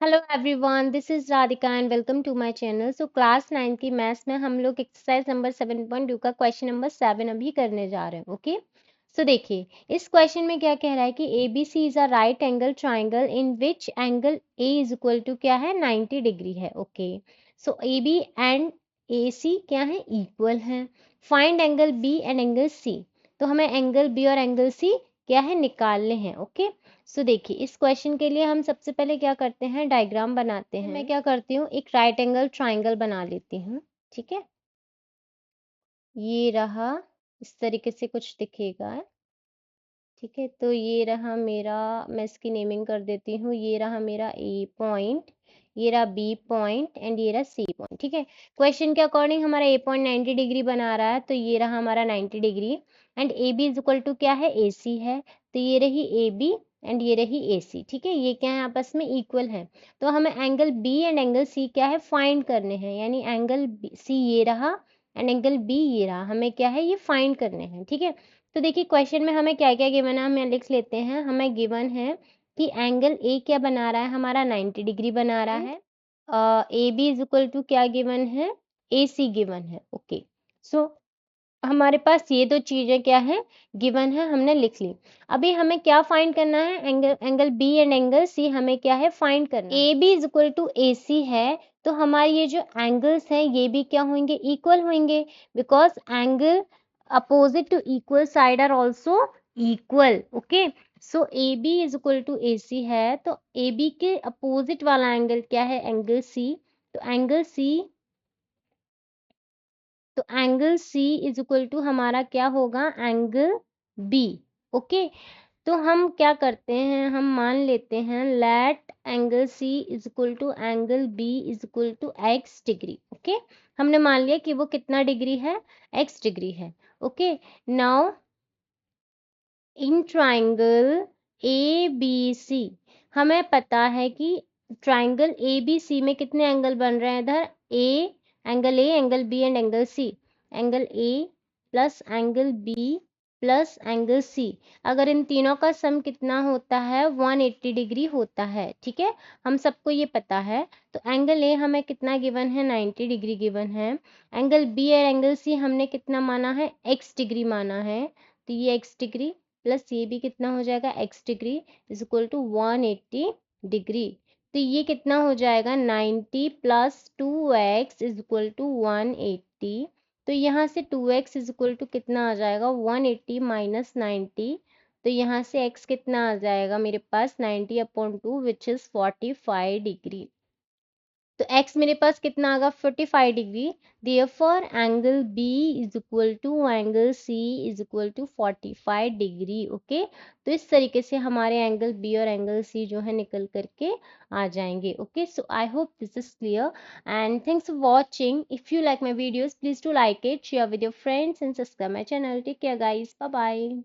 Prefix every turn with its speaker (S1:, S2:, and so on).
S1: Hello everyone, this is Radhika and welcome to my channel. So class 9 की maths में हम लोग एक्सरसाइज नंबर 7.2 का क्वेश्चन नंबर 7 अभी करने जा रहे हैं। ओके, सो देखिए इस क्वेश्चन में क्या कह रहा है कि A B C is a right angle triangle in which angle A is equal to क्या है 90 डिग्री है। Okay, so A B and A C क्या है इक्वल है। Find angle B and angle C, तो हमें एंगल बी और angle C क्या है निकालने हैं। ओके, सो देखिए इस क्वेश्चन के लिए हम सबसे पहले क्या करते हैं, डायग्राम बनाते हैं। मैं क्या करती हूँ, एक राइट एंगल ट्राइंगल बना लेती हूँ। ठीक है, ये रहा, इस तरीके से कुछ दिखेगा। ठीक है, तो ये रहा मेरा, मैं इसकी नेमिंग कर देती हूँ। ये रहा मेरा ए पॉइंट, ये रहा बी पॉइंट एंड ये रहा सी पॉइंट। ठीक है, क्वेश्चन के अकॉर्डिंग हमारा ए पॉइंट 90 डिग्री बना रहा है, तो ये रहा हमारा 90 degree and A B is equal to क्या है ए सी है, तो ये रही ए बी एंड ये रही ए सी। ठीक है, ये क्या है आपस में इक्वल है। तो हमें angle B and angle C क्या है फाइंड करने हैं, यानी एंगल सी ये रहा एंड एंगल बी ये रहा, हमें क्या है ये फाइंड करने हैं। ठीक है, तो देखिए क्वेश्चन में हमें क्या क्या गिवन है, हमें लिख लेते हैं। हमें गिवन है कि एंगल ए क्या बना रहा है, हमारा 90 डिग्री बना रहा है। A B is equal to क्या गिवन है, ए सी गिवन है। ओके, सो हमारे पास ये दो चीजें क्या है गिवन है, हमने लिख ली। अभी हमें क्या फाइंड करना है, angle B and angle C हमें क्या है फाइंड करना है। A B is equal to A C है, तो हमारे ये जो एंगल्स हैं ये भी क्या होंगे इक्वल होंगे, because angle opposite to equal side are also equal. Okay, so A B is equal to A C है, तो ए बी के अपोजिट वाला एंगल क्या है एंगल सी, तो angle C is equal to हमारा क्या होगा एंगल बी। ओके, तो हम क्या करते हैं, हम मान लेते हैं let angle C is equal to angle B is equal to x degree. Okay, हमने मान लिया कि वो कितना डिग्री है, एक्स डिग्री है। Okay, now in triangle A B C, हमें पता है कि ट्राइंगल ए बी सी में कितने एंगल बन रहे हैं, इधर angle A angle B and angle C, angle A plus angle B plus angle C, अगर इन तीनों का सम कितना होता है 180 डिग्री होता है। ठीक है, हम सबको ये पता है। तो एंगल ए हमें कितना गिवन है 90 डिग्री गिवन है, एंगल बी और एंगल सी हमने कितना माना है एक्स डिग्री माना है, तो ये एक्स डिग्री प्लस ये भी कितना हो जाएगा x degree is equal to 180 degree. तो ये कितना हो जाएगा 90 plus 2x is equal to 180, तो यहाँ से 2x इज इक्वल टू कितना आ जाएगा 180 माइनस 90, तो यहाँ से x कितना आ जाएगा मेरे पास 90 अपॉन 2 विच इज 45 डिग्री। तो x मेरे पास कितना आ गया 45 degree, therefore angle B is equal to angle C is equal to 45 degree. Okay, तो इस तरीके से हमारे एंगल B और एंगल C जो है निकल करके आ जाएंगे। Okay, so I hope this is clear and thanks for watching. If you like my videos please to like it, share with your friends and subscribe my channel. Take care guys, bye bye.